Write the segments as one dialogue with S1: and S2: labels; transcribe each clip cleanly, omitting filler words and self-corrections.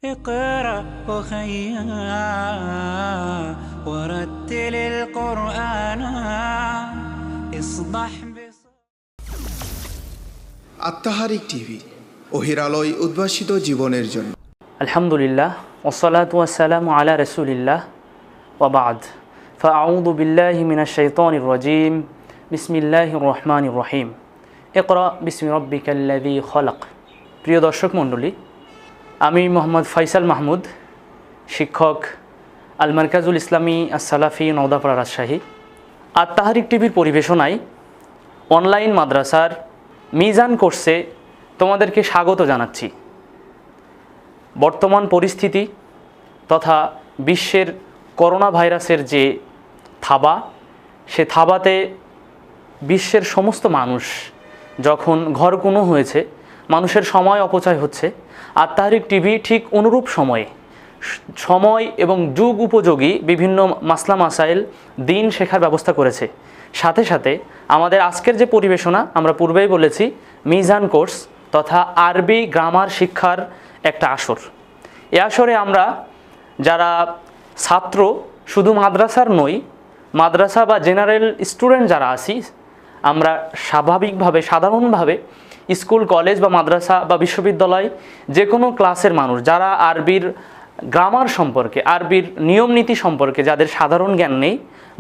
S1: اقرأ أخيا ورتل القرآن اصبح
S2: আত্মাহারিক TV ওহির আলোয় উদ্ভাসিত জীবনের জন্য।
S3: আলহামদুলিল্লাহ ওয়াসসালাতু ওয়াসসালামু আলা রাসূলিল্লাহ ওয়া বা'দ ফাআউযু বিল্লাহি মিনাশ শাইতানির রাজীম বিসমিল্লাহির রহমানির রহিম ইকরা বিসমি রাব্বিকাল্লাযী খলাক। প্রিয় দর্শক মণ্ডলী, আমি মোহাম্মদ ফয়সাল মাহমুদ, শিক্ষক আল মারকাজুল ইসলামী আস-সালাফি নওদাপাড়া রাজশাহী। আত্মাহারিক টিভির পরিবেশনায় অনলাইন মাদ্রাসার মিজান কোর্সে তোমাদেরকে স্বাগত জানাচ্ছি। বর্তমান পরিস্থিতি তথা বিশ্বের করোনা ভাইরাসের যে থাবা, সে থাবাতে বিশ্বের সমস্ত মানুষ যখন ঘরকুনো হয়েছে, মানুষের সময় অপচয় হচ্ছে, আত্মাহারিক টিভি ঠিক অনুরূপ সময় এবং যুগ উপযোগী বিভিন্ন মাসলা মাসাইল দিন শেখার ব্যবস্থা করেছে। সাথে সাথে আমাদের আজকের যে পরিবেশনা, আমরা পূর্বেই বলেছি, মিজান কোর্স তথা আরবি গ্রামার শিক্ষার একটা আসর। এ আসরে আমরা যারা ছাত্র, শুধু মাদ্রাসার নই, মাদ্রাসা বা জেনারেল স্টুডেন্ট যারা আছি, আমরা স্বাভাবিকভাবে সাধারণভাবে স্কুল, কলেজ বা মাদ্রাসা বা বিশ্ববিদ্যালয় যে কোনো ক্লাসের মানুষ যারা আরবির গ্রামার সম্পর্কে, আরবির নিয়ম নীতি সম্পর্কে যাদের সাধারণ জ্ঞান নেই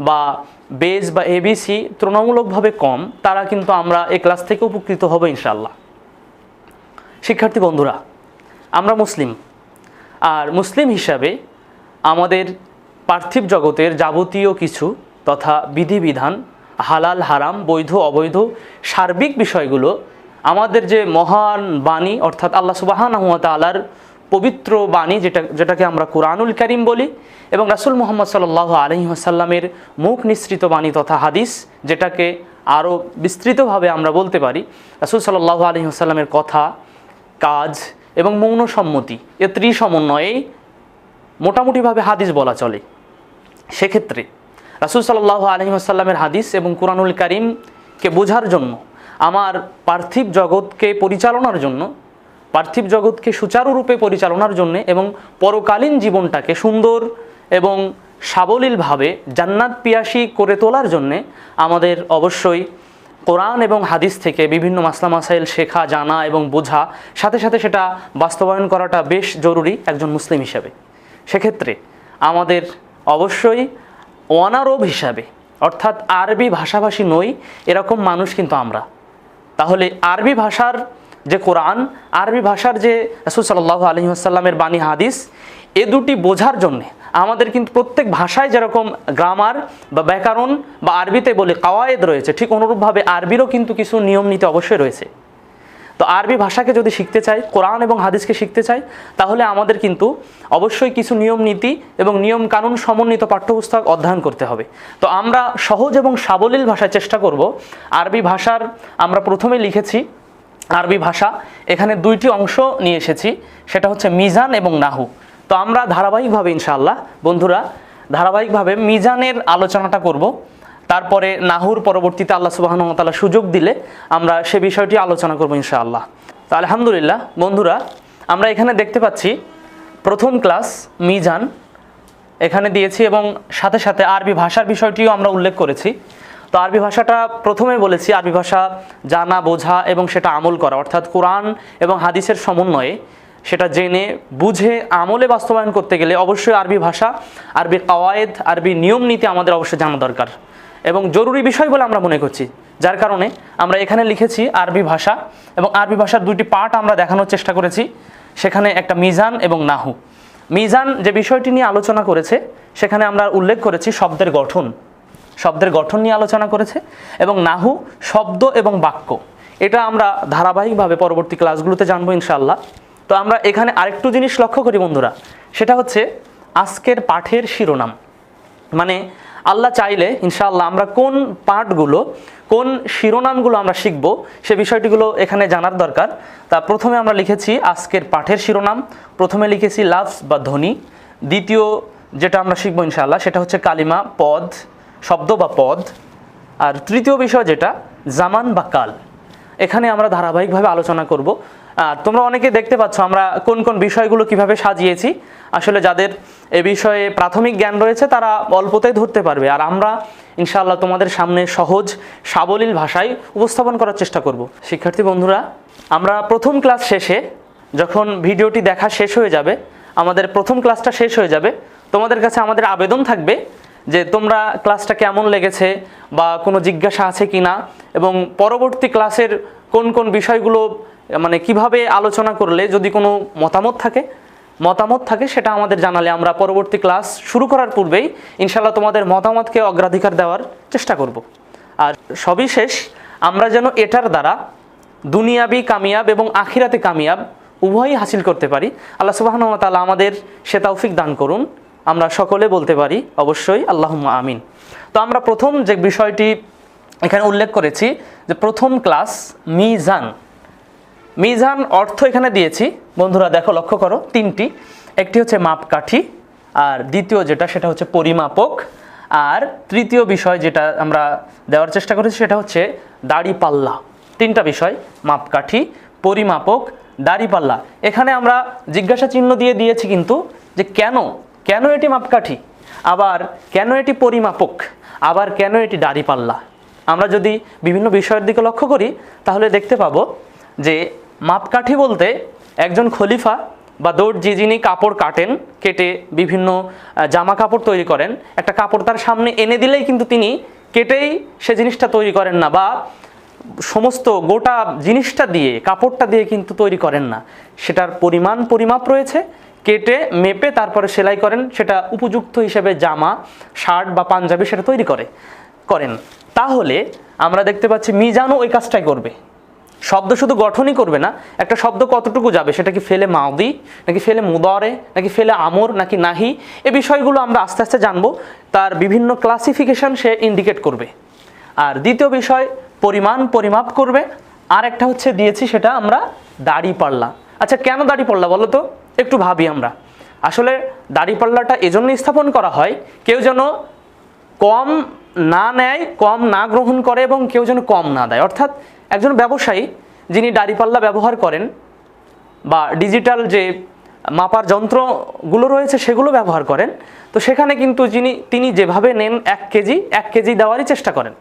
S3: বা বেজ বা এবিসি তুলনামূলকভাবে কম, তারা কিন্তু আমরা এই ক্লাস থেকে উপকৃত হব ইনশাআল্লাহ। শিক্ষার্থী বন্ধুরা, আমরা মুসলিম, আর মুসলিম হিসাবে আমাদের পার্থিব জগতের যাবতীয় কিছু তথা বিধিবিধান, হালাল হারাম, বৈধ অবৈধ সার্বিক বিষয়গুলো আমাদের যে মহান বাণী অর্থাৎ আল্লাহ সুবহানাহু ওয়া তাআলার পবিত্র বাণী, যেটাকে আমরা কুরআনুল কারীম বলি, এবং রাসূল মুহাম্মদ সাল্লাল্লাহু আলাইহি ওয়াসাল্লামের মুখ নিঃসৃত বাণী তথা হাদিস, যেটাকে আরও বিস্তৃতভাবে আমরা বলতে পারি রাসূল সাল্লাল্লাহু আলাইহি ওয়াসাল্লামের কথা, কাজ এবং মৌন সম্মতি, এ ত্রিসমন্বয়েই মোটামুটিভাবে হাদিস বলা চলে। সেক্ষেত্রে রাসূল সাল্লাল্লাহু আলাইহি ওয়াসাল্লামের হাদিস এবং কুরআনুল কারীমকে বোঝার জন্য, আমার পার্থিব জগৎকে পরিচালনার জন্য, পার্থিব জগৎকে সুচারুরূপে পরিচালনার জন্য এবং পরকালীন জীবনটাকে সুন্দর এবং সাবলীলভাবে জান্নাত পিয়াসী করে তোলার জন্যে আমাদের অবশ্যই কোরআন এবং হাদিস থেকে বিভিন্ন মাসলা মাসাইল শেখা, জানা এবং বোঝা, সাথে সাথে সেটা বাস্তবায়ন করাটা বেশ জরুরি একজন মুসলিম হিসাবে। সেক্ষেত্রে আমাদের অবশ্যই অনারব হিসাবে, অর্থাৎ আরবি ভাষাভাষী নই এরকম মানুষ কিন্তু আমরা। তাহলে আরবি ভাষার যে কোরআন, আরবি ভাষার যে রাসূল সাল্লাল্লাহু আলাইহি ওয়াসাল্লামের বাণী হাদিস, এ দুটি বোঝার জন্যে আমাদের কিন্তু প্রত্যেক ভাষায় যেরকম গ্রামার বা ব্যাকরণ বা আরবিতে বলে কাওয়ায়েদ রয়েছে, ঠিক অনুরূপভাবে আরবিরও কিন্তু কিছু নিয়ম নীতি অবশ্যই রয়েছে। তো আরবি ভাষাকে যদি শিখতে চাই, কোরআন এবং হাদিসকে শিখতে চাই, তাহলে আমাদের কিন্তু অবশ্যই কিছু নিয়ম নীতি এবং নিয়ম কানুন সমন্বিত পাঠ্যপুস্তক অধ্যয়ন করতে হবে। তো আমরা সহজ এবং সাবলীল ভাষায় চেষ্টা করব। আরবি ভাষার আমরা প্রথমে লিখেছি আরবি ভাষা, এখানে দুইটি অংশ নিয়ে এসেছি, সেটা হচ্ছে মিজান এবং নাহু। তো আমরা ধারাবাহিকভাবে ইনশাআল্লাহ বন্ধুরা ধারাবাহিকভাবে মিজানের আলোচনাটা করব, তারপরে নাহুর পরবর্তীতে আল্লাহ সুবহানাহু ওয়া তাআলা সুযোগ দিলে আমরা সে বিষয়টি আলোচনা করব ইনশাআল্লাহ। তো আলহামদুলিল্লাহ বন্ধুরা, আমরা এখানে দেখতে পাচ্ছি প্রথম ক্লাস মিজান এখানে দিয়েছি এবং সাথে সাথে আরবি ভাষার বিষয়টিও আমরা উল্লেখ করেছি। তো আরবি ভাষাটা প্রথমে বলেছি, আরবি ভাষা জানা, বোঝা এবং সেটা আমল করা, অর্থাৎ কোরআন এবং হাদিসের সমন্বয়ে সেটা জেনে বুঝে আমলে বাস্তবায়ন করতে গেলে অবশ্যই আরবি ভাষা, আরবি কাওয়ায়েদ, আরবি নিয়ম নীতি আমাদের অবশ্যই জানা দরকার এবং জরুরি বিষয় বলে আমরা মনে করছি। যার কারণে আমরা এখানে লিখেছি আরবি ভাষা, এবং আরবি ভাষার দুইটি পার্ট আমরা দেখানোর চেষ্টা করেছি। সেখানে একটা মিজান এবং নাহু। মিজান যে বিষয়টি নিয়ে আলোচনা করেছে, সেখানে আমরা উল্লেখ করেছি শব্দের গঠন নিয়ে আলোচনা করেছে, এবং নাহু শব্দ এবং বাক্য। এটা আমরা ধারাবাহিকভাবে পরবর্তী ক্লাসগুলোতে জানবো ইনশাআল্লাহ। তো আমরা এখানে আরেকটু জিনিস লক্ষ্য করি বন্ধুরা, সেটা হচ্ছে আজকের পাঠের শিরোনাম। মানে আল্লাহ চাইলে ইনশাআল্লাহ আমরা কোন পাঠগুলো, কোন শিরোনামগুলো আমরা শিখব, সে বিষয়টিগুলো এখানে জানার দরকার। তা প্রথমে আমরা লিখেছি আজকের পাঠের শিরোনাম, প্রথমে লিখেছি লাফজ বা ধ্বনি। দ্বিতীয় যেটা আমরা শিখব ইনশাআল্লাহ সেটা হচ্ছে কালিমা, পদ, শব্দ বা পদ। আর তৃতীয় বিষয় যেটা জামান বা কাল। এখানে আমরা ধারাবাহিকভাবে আলোচনা করব আর তোমরা অনেকে দেখতে পাচ্ছ আমরা কোন কোন বিষয়গুলো কিভাবে সাজিয়েছি। আসলে যাদের এ বিষয়ে প্রাথমিক জ্ঞান রয়েছে তারা অল্পতেই ধরতে পারবে, আর আমরা ইনশাআল্লাহ তোমাদের সামনে সহজ সাবলীল ভাষায় উপস্থাপন করার চেষ্টা করব। শিক্ষার্থী বন্ধুরা, আমরা প্রথম ক্লাস শেষে যখন ভিডিওটি দেখা শেষ হয়ে যাবে, আমাদের প্রথম ক্লাসটা শেষ হয়ে যাবে, তোমাদের কাছে আমাদের আবেদন থাকবে যে তোমরা ক্লাসটা কেমন লেগেছে বা কোনো জিজ্ঞাসা আছে কি না, এবং পরবর্তী ক্লাসের কোন কোন বিষয়গুলো মানে কিভাবে আলোচনা করলে যদি কোনো মতামত থাকে সেটা আমাদের জানালে আমরা পরবর্তী ক্লাস শুরু করার পূর্বেই ইনশাআল্লাহ তোমাদের মতামতকে অগ্রাধিকার দেওয়ার চেষ্টা করব। আর সবিশেষ আমরা যেন এটার দ্বারা দুনিয়াবি কামিয়াব এবং আখিরাতে কামিয়াব উভয়ই হাসিল করতে পারি। আল্লাহ সুবহানাহু ওয়া তাআলা আমাদের সে তৌফিক দান করুন। আমরা সকলে বলতে পারি অবশ্যই আল্লাহুম্মা আমিন। তো আমরা প্রথম যে বিষয়টি এখানে উল্লেখ করেছি যে প্রথম ক্লাস মিজান অর্থ এখানে দিয়েছি। বন্ধুরা দেখো, লক্ষ্য করো, তিনটি। একটি হচ্ছে মাপকাঠি, আর দ্বিতীয় যেটা সেটা হচ্ছে পরিমাপক, আর তৃতীয় বিষয় যেটা আমরা দেওয়ার চেষ্টা করেছি সেটা হচ্ছে দাড়িপাল্লা। তিনটা বিষয়, মাপকাঠি, পরিমাপক, দাড়িপাল্লা। এখানে আমরা জিজ্ঞাসা চিহ্ন দিয়ে দিয়েছি কিন্তু যে কেন এটি মাপকাঠি, আবার কেন এটি পরিমাপক, আবার কেন এটি দাড়িপাল্লা। আমরা যদি বিভিন্ন বিষয়ের দিকে লক্ষ্য করি তাহলে দেখতে পাবো যে মাপকাঠি বলতে একজন খলিফা বা দর্জি যিনি কাপড় কেটে বিভিন্ন জামা কাপড় তৈরি করেন, একটা কাপড় তার সামনে এনে দিলেই কিন্তু তিনি কেটেই সে জিনিসটা তৈরি করেন না, বা সমস্ত গোটা জিনিসটা দিয়ে কাপড়টা দিয়ে কিন্তু তৈরি করেন না। সেটার পরিমাপ রয়েছে, কেটে মেপে তারপরে সেলাই করেন, সেটা উপযুক্ত হিসেবে জামা, শার্ট বা পাঞ্জাবি সেটা তৈরি করেন। তাহলে আমরা দেখতে পাচ্ছি মিজানও ওই কাজটাই করবে। শব্দ শুধু গঠনই করবে না, একটা শব্দ কতটুকু যাবে, সেটা কি ফেলে মাউদি নাকি ফেলে মুদারে নাকি ফেলে আমর নাকি নাহি, এই বিষয়গুলো আমরা আস্তে আস্তে জানবো। তার বিভিন্ন ক্লাসিফিকেশন সে ইন্ডিকেট করবে। আর দ্বিতীয় বিষয় পরিমাপ করবে। আর একটা হচ্ছে দিয়েছি সেটা আমরা দাড়িপাল্লা। আচ্ছা, কেন দাড়িপাল্লা বলো তো, একটু ভাবি আমরা। আসলে দাড়িপাল্লাটা এজন্য স্থাপন করা হয় কেউ যেন কম না নেয়, কম না গ্রহণ করে, এবং কেউ যেন কম না দেয়। অর্থাৎ একজন ব্যবসায়ী যিনি দাড়িপাল্লা ব্যবহার করেন বা ডিজিটাল যে মাপার যন্ত্রগুলো রয়েছে সেগুলো ব্যবহার করেন, তো সেখানে কিন্তু তিনি যেভাবে নেন 1 কেজি দেওয়ারই চেষ্টা করেন।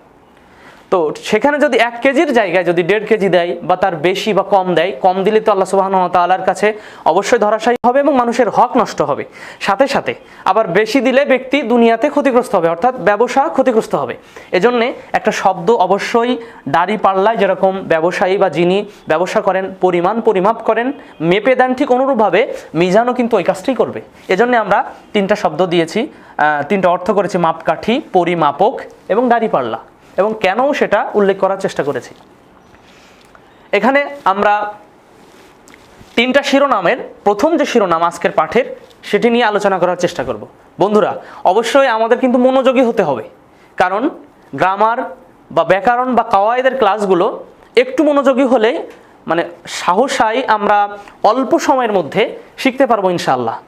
S3: তো সেখানে যদি 1 কেজির জায়গায় যদি 1.5 কেজি দেয় বা তার বেশি বা কম দেয়, কম দিলে তো আল্লাহ সুবহানাহু ওয়া তাআলার কাছে অবশ্যই ধরাশায়ী হবে এবং মানুষের হক নষ্ট হবে। সাথে সাথে আবার বেশি দিলে ব্যক্তি দুনিয়াতে ক্ষতিগ্রস্ত হবে, অর্থাৎ ব্যবসা ক্ষতিগ্রস্ত হবে। এজন্যে একটা শব্দ অবশ্যই দাড়িপাল্লায় যেরকম ব্যবসায়ী বা যিনি ব্যবসা করেন পরিমাপ করেন, মেপে দেন, ঠিক অনুরূপভাবে মিজানও কিন্তু ওই কাজটাই করবে। এজন্য আমরা তিনটা শব্দ দিয়েছি, তিনটা অর্থ করেছি, মাপকাঠি, পরিমাপক এবং দাড়িপাল্লা, এবং কেন সেটা উল্লেখ করার চেষ্টা করেছি। এখানে আমরা তিনটা শিরোনামের প্রথম যে শিরোনাম আজকের পাঠের সেটি নিয়ে আলোচনা করার চেষ্টা করব। বন্ধুরা অবশ্যই আমাদের কিন্তু মনোযোগী হতে হবে, কারণ গ্রামার বা ব্যাকরণ বা কাওয়ায়েদের ক্লাসগুলো একটু মনোযোগী হলে মানে সাহসাই আমরা অল্প সময়ের মধ্যে শিখতে পারবো ইনশাআল্লাহ।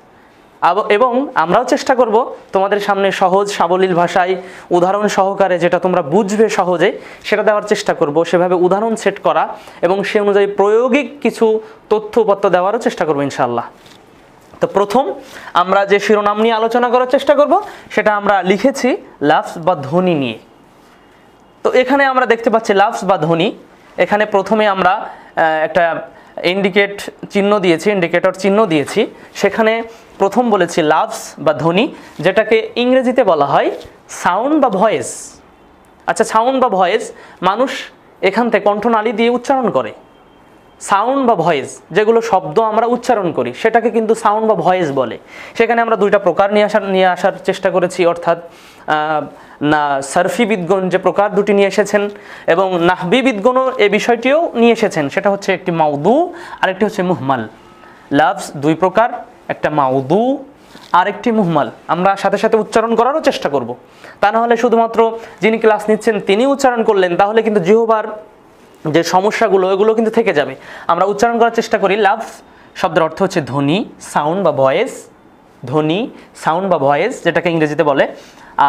S3: এবং আমরাও চেষ্টা করব তোমাদের সামনে সহজ সাবলীল ভাষায় উদাহরণ সহকারে যেটা তোমরা বুঝবে সহজে সেটা দেওয়ার চেষ্টা করব, সেভাবে উদাহরণ সেট করা এবং সে অনুযায়ী প্রায়োগিক কিছু তথ্যপত্র দেওয়ারও চেষ্টা করব ইনশাআল্লাহ। তো প্রথম আমরা যে শিরোনাম নিয়ে আলোচনা করার চেষ্টা করব সেটা আমরা লিখেছি লাফজ বা ধ্বনি নিয়ে। তো এখানে আমরা দেখতে পাচ্ছি লাফজ বা ধ্বনি। এখানে প্রথমে আমরা একটা ইন্ডিকেটর চিহ্ন দিয়েছি। সেখানে প্রথম বলেছি লাফজ বা ধ্বনি, যেটাকে ইংরেজিতে বলা হয় সাউন্ড বা ভয়েস। আচ্ছা, সাউন্ড বা ভয়েস মানুষ এখান থেকে কণ্ঠনালী দিয়ে উচ্চারণ করে। সাউন্ড বা ভয়েস যেগুলো শব্দ আমরা উচ্চারণ করি সেটাকে কিন্তু সাউন্ড বা ভয়েস বলে। সেখানে আমরা দুইটা প্রকার নিয়ে আসার চেষ্টা করেছি, অর্থাৎ না সারফিবিদগণ যে প্রকার দুটি নিয়ে এসেছেন এবং নাহবিবিদগণও এই বিষয়টিও নিয়ে এসেছেন। সেটা হচ্ছে একটি মাউদু আর একটি হচ্ছে মুহমাল। লাফজ দুই প্রকার, একটা মাউদু আর একটি মুহমাল। আমরা সাথে সাথে উচ্চারণ করারও চেষ্টা করব। তা না হলে শুধুমাত্র যিনি ক্লাস নিচ্ছেন তিনি উচ্চারণ করলেন তাহলে কিন্তু জিহ্বার যে সমস্যাগুলো এগুলো কিন্তু থেকে যাবে। আমরা উচ্চারণ করার চেষ্টা করি। লাফজ শব্দের অর্থ হচ্ছে ধ্বনি, সাউন্ড বা ভয়েস, ধ্বনি, সাউন্ড বা ভয়েস যেটাকে ইংরেজিতে বলে।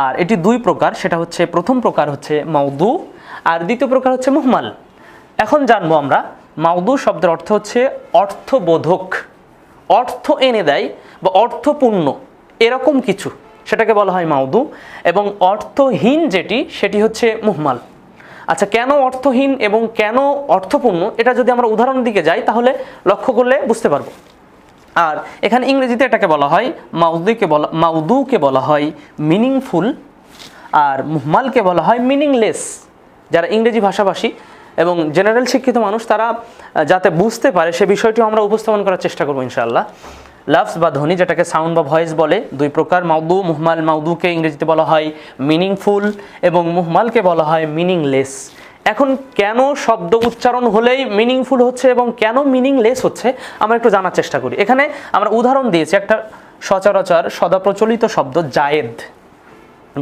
S3: আর এটি দুই প্রকার, সেটা হচ্ছে প্রথম প্রকার হচ্ছে মাউদু আর দ্বিতীয় প্রকার হচ্ছে মুহমাল। এখন জানবো আমরা মাউদু শব্দের অর্থ হচ্ছে অর্থবোধক, অর্থ এনে দেয় বা অর্থপূর্ণ এরকম কিছু, সেটাকে বলা হয় মাউদু। এবং অর্থহীন যেটি, সেটি হচ্ছে মুহমাল। আচ্ছা, কেন অর্থহীন এবং কেন অর্থপূর্ণ, এটা যদি আমরা উদাহরণের দিকে যাই তাহলে লক্ষ্য করলে বুঝতে পারবো। আর এখানে ইংরেজিতে এটাকে বলা হয় মাউদুকে বলা হয় মিনিংফুল, আর মুহমালকে বলা হয় মিনিংলেস। যারা ইংরেজি ভাষাভাষী এবং জেনারেল শিক্ষিত মানুষ, তারা যাতে বুঝতে পারে সে বিষয়টিও আমরা উপস্থাপন করার চেষ্টা করবো ইনশাআল্লাহ। লাফজ বা ধ্বনি, যেটাকে সাউন্ড বা ভয়েস বলে, দুই প্রকার, মাউদু, মুহমাল। মাউদুকে ইংরেজিতে বলা হয় মিনিংফুল এবং মুহমালকে বলা হয় মিনিংলেস। এখন কেন শব্দ উচ্চারণ হলেই মিনিংফুল হচ্ছে এবং কেন মিনিংলেস হচ্ছে আমরা একটু জানার চেষ্টা করি। এখানে আমরা উদাহরণ দিয়েছি একটা সচরাচর সদা প্রচলিত শব্দ জায়েদ।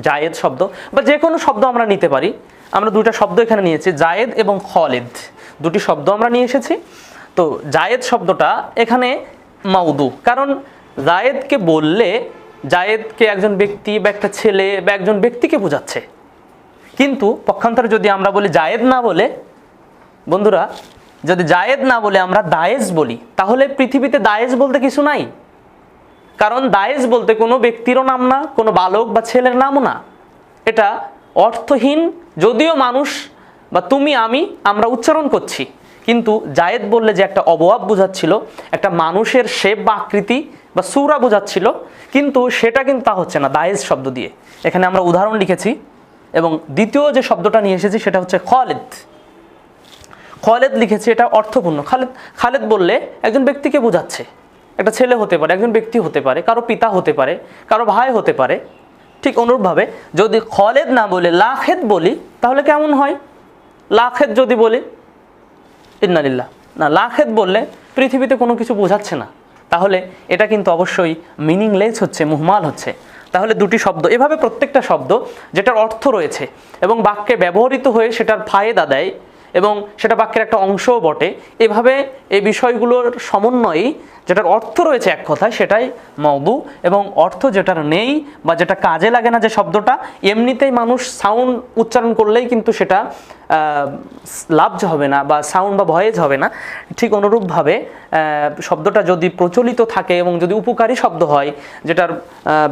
S3: জায়েদ শব্দ বা যে কোনো শব্দ আমরা নিতে পারি। আমরা দুইটা শব্দ এখানে নিয়েছি, জায়েদ এবং খালিদ, দুটি শব্দ আমরা নিয়ে এসেছি। তো জায়েদ শব্দটা এখানে মাউদু, কারণ জায়েদকে বললে জায়েদকে একজন ব্যক্তি বা একটা ছেলে বা একজন ব্যক্তিকে বোঝাচ্ছে। কিন্তু পক্ষান্তরে যদি আমরা বলি জায়েদ না বলে, বন্ধুরা যদি জায়েদ না বলে আমরা দায়েজ বলি, তাহলে পৃথিবীতে দায়েজ বলতে কিছু নাই। কারণ দায়েজ বলতে কোনো ব্যক্তিরও নাম না, কোনো বালক বা ছেলের নামও না। এটা অর্থহীন, যদিও মানুষ বা তুমি আমরা উচ্চারণ করছি, কিন্তু জায়েদ বললে যে একটা অবয়ব বোঝাচ্ছিল, একটা মানুষের শেপ বা আকৃতি বা সূরা বোঝাচ্ছিল, কিন্তু সেটা কিন্তু তা হচ্ছে না দায়েজ শব্দ দিয়ে। এখানে আমরা উদাহরণ লিখেছি। এবং দ্বিতীয় যে শব্দটা নিয়ে এসেছি সেটা হচ্ছে খালিদ। খালিদ লিখেছি, এটা অর্থপূর্ণ। খালিদ বললে একজন ব্যক্তিকে বোঝাচ্ছে, একটা ছেলে হতে পারে, একজন ব্যক্তি হতে পারে, কারো পিতা হতে পারে, কারো ভাই হতে পারে। ঠিক অনুরূপভাবে যদি খালিদ না বলে লাখেদ বলি তাহলে কেমন হয়? লাখেদ যদি বলি, ইন্নালিল্লাহ, না, লাখেদ বললে পৃথিবীতে কোনো কিছু বোঝাচ্ছে না, তাহলে এটা কিন্তু অবশ্যই মিনিংলেস হচ্ছে, মুহমাল হচ্ছে। তাহলে দুটি শব্দ, এভাবে প্রত্যেকটা শব্দ যেটার অর্থ রয়েছে এবং বাক্যে ব্যবহৃত হয়ে সেটার ফায়দা দেয় এবং সেটা বাক্যের একটা অংশও বটে, এভাবে এই বিষয়গুলোর সমন্বয়েই যেটার অর্থ রয়েছে এক কথায় সেটাই মাউদু, এবং অর্থ যেটার নেই বা যেটা কাজে লাগে না, যে শব্দটা এমনিতেই মানুষ সাউন্ড উচ্চারণ করলেই কিন্তু সেটা লাভজ হবে না বা সাউন্ড বা ভয়েস হবে না, ঠিক অনুরূপভাবে শব্দটা যদি প্রচলিত থাকে এবং যদি উপকারী শব্দ হয়, যেটার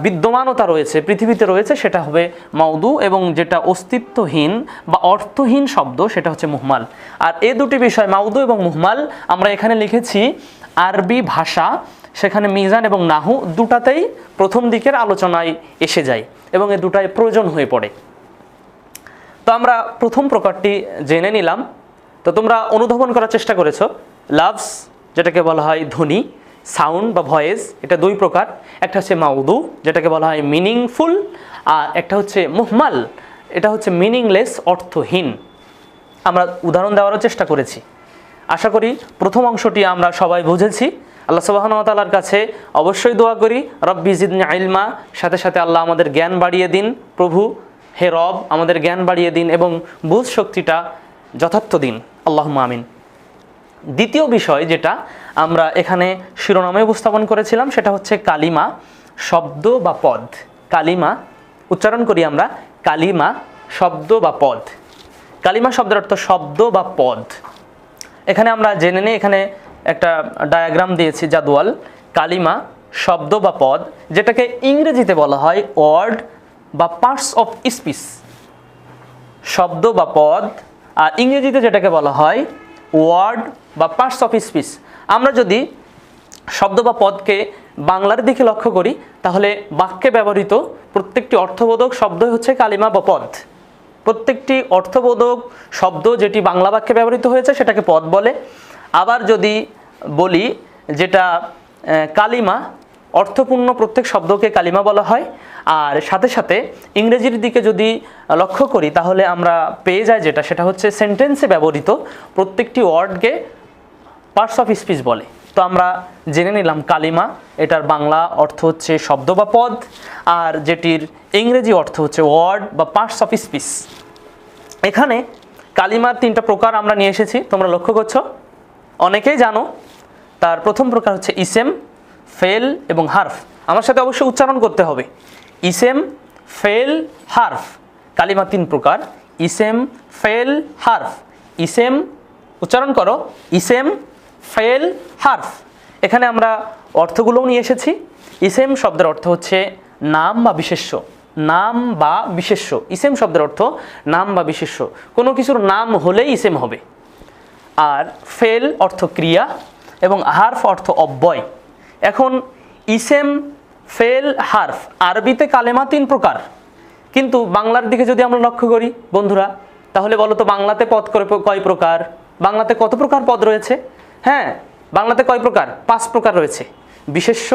S3: বিদ্যমানতা রয়েছে, পৃথিবীতে রয়েছে, সেটা হবে মাউদু, এবং যেটা অস্তিত্বহীন বা অর্থহীন শব্দ সেটা হচ্ছে মুহমাল। আর এই দুটি বিষয় মাউদু এবং মুহমাল আমরা এখানে লিখেছি আরবি ভাষা, সেখানে মিজান এবং নাহু দুটাতেই প্রথম দিকের আলোচনায় এসে যায় এবং এই দুটাই প্রয়োজন হয়ে পড়ে। তো আমরা প্রথম প্রকারটি জেনে নিলাম। তো তোমরা অনুধাবন করার চেষ্টা করেছো। লাভস, যেটাকে বলা হয় ধ্বনি, সাউন্ড বা ভয়েস, এটা দুই প্রকার। একটা হচ্ছে মাউদু, যেটাকে বলা হয় মিনিংফুল, আর একটা হচ্ছে মুহমাল, এটা হচ্ছে মিনিংলেস, অর্থহীন। আমরা উদাহরণ দেওয়ারও চেষ্টা করেছি। আশা করি প্রথম অংশটি আমরা সবাই বুঝেছি। আল্লাহ সুবহানাহু ওয়া তাআলার কাছে অবশ্যই দোয়া করি, রব্বি জিদনি ইলমা, সাথে সাথে আল্লাহ আমাদের জ্ঞান বাড়িয়ে দিন। প্রভু হে রব, আমাদের জ্ঞান বাড়িয়ে দিন এবং বুঝ শক্তিটা যথার্থ দিন, আল্লাহুম্মা আমিন। দ্বিতীয় বিষয় যেটা আমরা এখানে শিরোনামে উপস্থাপন করেছিলাম সেটা হচ্ছে কালিমা, শব্দ বা পদ। কালিমা উচ্চারণ করি আমরা কালিমা, শব্দ বা পদ। কালিমা শব্দের অর্থ শব্দ বা পদ। এখানে আমরা জেনে নিই, এখানে একটা ডায়াগ্রাম দিয়েছি, জাদওয়াল। কালিমা, শব্দ বা পদ, যেটাকে ইংরেজিতে বলা হয় ওয়ার্ড বা পার্টস অফ স্পিচ। শব্দ বা পদ, আর ইংরেজিতে যেটাকে বলা হয় ওয়ার্ড বা পার্টস অফ স্পিচ। আমরা যদি শব্দ বা পদকে বাংলার দিকে লক্ষ্য করি তাহলে বাক্যে ব্যবহৃত প্রত্যেকটি অর্থবোধক শব্দই হচ্ছে কালিমা বা পদ। প্রত্যেকটি অর্থবোধক শব্দ যেটি বাংলা বাক্যে ব্যবহৃত হয়েছে সেটাকে পদ বলে। আবার যদি বলি যেটা কালিমা, অর্থপূর্ণ প্রত্যেক শব্দকে কালিমা বলা হয়। আর সাথে সাথে ইংরেজির দিকে যদি লক্ষ্য করি তাহলে আমরা পেয়ে যাই যেটা, সেটা হচ্ছে সেন্টেন্সে ব্যবহৃত প্রত্যেকটি ওয়ার্ডকে পার্টস অফ স্পিচ বলে। তো আমরা জেনে নিলাম কালিমা, এটার বাংলা অর্থ হচ্ছে শব্দ বা পদ, আর যেটির ইংরেজি অর্থ হচ্ছে ওয়ার্ড বা পার্টস অফ স্পিচ। এখানে কালিমার তিনটা প্রকার আমরা নিয়ে এসেছি, তোমরা লক্ষ্য করছো, অনেকেই জানো। তার প্রথম প্রকার হচ্ছে ইসেম, ফেল এবং হার্ফ। আমার সাথে অবশ্যই উচ্চারণ করতে হবে, ইসেম, ফেল, হার্ফ। কালিমা তিন প্রকার, ইসেম, ফেল, হার্ফ। ইসেম, উচ্চারণ করো, ইসেম, ফেল, হার্ফ। এখানে আমরা অর্থগুলোও নিয়ে এসেছি। ইসেম শব্দের অর্থ হচ্ছে নাম বা বিশেষ্য, নাম বা বিশেষ্য। ইসেম শব্দের অর্থ নাম বা বিশেষ্য, কোনো কিছুর নাম হলেই ইসেম হবে। আর ফেল অর্থ ক্রিয়া এবং হার্ফ অর্থ অব্যয়। এখন ইসেম, ফেল, হার্ফ, আরবিতে কালেমা 3 প্রকার, কিন্তু বাংলার দিকে যদি আমরা লক্ষ্য করি বন্ধুরা, তাহলে বলো তো বাংলাতে পদ কয় প্রকার? বাংলাতে কত প্রকার পদ রয়েছে? হ্যাঁ, বাংলাতে কয় প্রকার? 5 প্রকার রয়েছে। বিশেষ্য,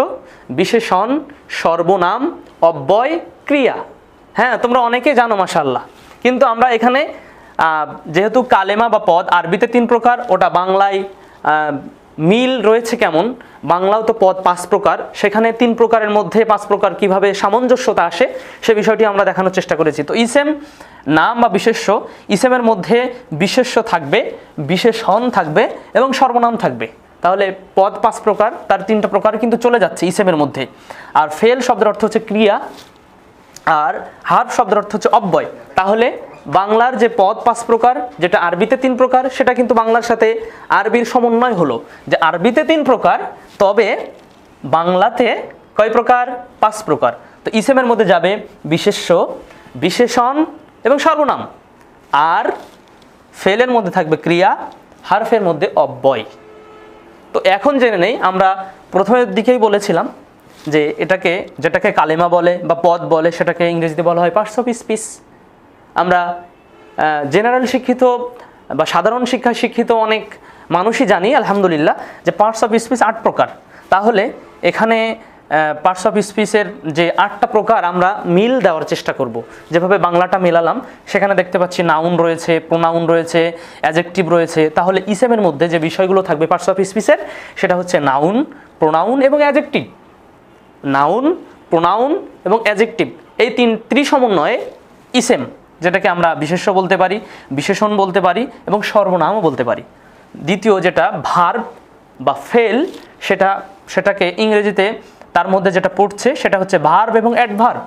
S3: বিশেষণ, সর্বনাম, অব্যয়, ক্রিয়া। হ্যাঁ, তোমরা অনেকে জানো মাশাআল্লাহ। কিন্তু আমরা এখানে যেহেতু কালেমা বা পদ আরবিতে 3 প্রকার, ওটা বাংলায় মিল রয়েছে কেমন, বাংলাও তো পদ 5 প্রকার, সেখানে 3 প্রকারের মধ্যে 5 প্রকার কিভাবে সামঞ্জস্যতা আসে সে বিষয়টি আমরা দেখানোর চেষ্টা করেছি। তো ইসেম নাম বা বিশেষ্য, ইসেমের মধ্যে বিশেষ্য থাকবে, বিশেষণ থাকবে এবং সর্বনাম থাকবে। তাহলে পদ 5 প্রকার, তার 3টা প্রকার কিন্তু চলে যাচ্ছে ইসেমের মধ্যে। আর ফেল শব্দের অর্থ হচ্ছে ক্রিয়া, আর হার্ফ শব্দের অর্থ হচ্ছে অব্যয়। তাহলে বাংলার যে পদ 5 প্রকার, যেটা আরবিতে 3 প্রকার, সেটা কিন্তু বাংলার সাথে আরবির সমন্বয় হলো, যে আরবিতে 3 প্রকার, তবে বাংলাতে কয় প্রকার? 5 প্রকার। তো ইসেমের মধ্যে যাবে বিশেষ্য, বিশেষণ এবং সর্বনাম। আর ফেলের মধ্যে থাকবে ক্রিয়া, হার্ফের মধ্যে অব্যয়। তো এখন জেনে নেই, আমরা প্রথমের দিকেই বলেছিলাম যে যেটাকে কালেমা বলে বা পদ বলে, সেটাকে ইংরেজিতে বলা হয় পার্টস অফ স্পিচ। আমরা জেনারেল শিক্ষিত বা সাধারণ শিক্ষায় শিক্ষিত অনেক মানুষই জানি আলহামদুলিল্লাহ যে পার্টস অফ স্পিচ 8 প্রকার। তাহলে এখানে পার্টস অফ স্পিচের যে 8টা প্রকার আমরা মিল দেওয়ার চেষ্টা করব। যেভাবে বাংলাটা মেলালাম, সেখানে দেখতে পাচ্ছি নাউন রয়েছে, প্রোনাউন রয়েছে, অ্যাডজেক্টিভ রয়েছে। তাহলে ইসেমের মধ্যে যে বিষয়গুলো থাকবে পার্টস অফ স্পিচের, সেটা হচ্ছে নাউন, প্রোনাউন এবং অ্যাডজেক্টিভ। নাউন, প্রোনাউন এবং অ্যাডজেক্টিভ, এই 3 ত্রিসমন্বয়ে ইসেম, যেটাকে আমরা বিশেষ্য বলতে পারি, বিশেষণ বলতে পারি এবং সর্বনামও বলতে পারি। দ্বিতীয় যেটা ভার্ব বা ফেল, সেটাকে ইংরেজিতে তার মধ্যে যেটা পড়ছে সেটা হচ্ছে ভার্ব এবং অ্যাডভার্ব।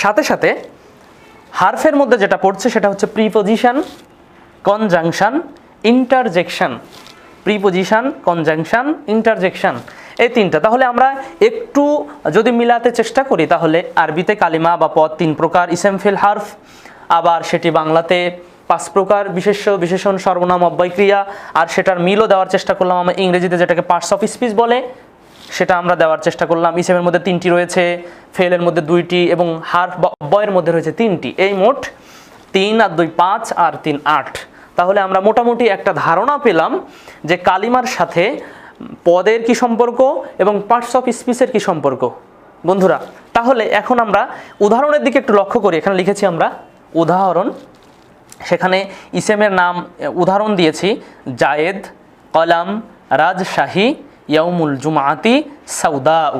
S3: সাথে সাথে হার্ফের মধ্যে যেটা পড়ছে সেটা হচ্ছে preposition, conjunction, interjection. Preposition, conjunction, interjection, এই 3টা। তাহলে আমরা একটু যদি মিলাতে চেষ্টা করি, তাহলে আরবিতে কালিমা বা পদ 3 প্রকার, ইসেম, ফেল, হার্ফ। আবার সেটি বাংলাতে 5 প্রকার, বিশেষ্য, বিশেষণ, সর্বনাম, অব্যয়, ক্রিয়া। আর সেটার মিলও দেওয়ার চেষ্টা করলাম আমরা ইংরেজিতে, যেটাকে পার্টস অফ স্পিচ বলে, সেটা আমরা দেওয়ার চেষ্টা করলাম। ইসেমের মধ্যে 3টি রয়েছে, ফেলের মধ্যে 2টি এবং হার্ফ বা অব্যয়ের মধ্যে রয়েছে 3টি। এই মোট 3 আর 2 5 আর 3 8। তাহলে আমরা মোটামুটি একটা ধারণা পেলাম যে কালিমার সাথে পদের কি সম্পর্ক এবং পার্টস অফ স্পিচের কি সম্পর্ক বন্ধুরা। তাহলে এখন আমরা উদাহরণের দিকে একটু লক্ষ্য করি। এখানে লিখেছি আমরা উদাহরণ, সেখানে ইসেমের নাম উদাহরণ দিয়েছি জায়েদ, কলাম, রাজশাহী, ইয়াউমুল জুমাআতি, সাউদাউ।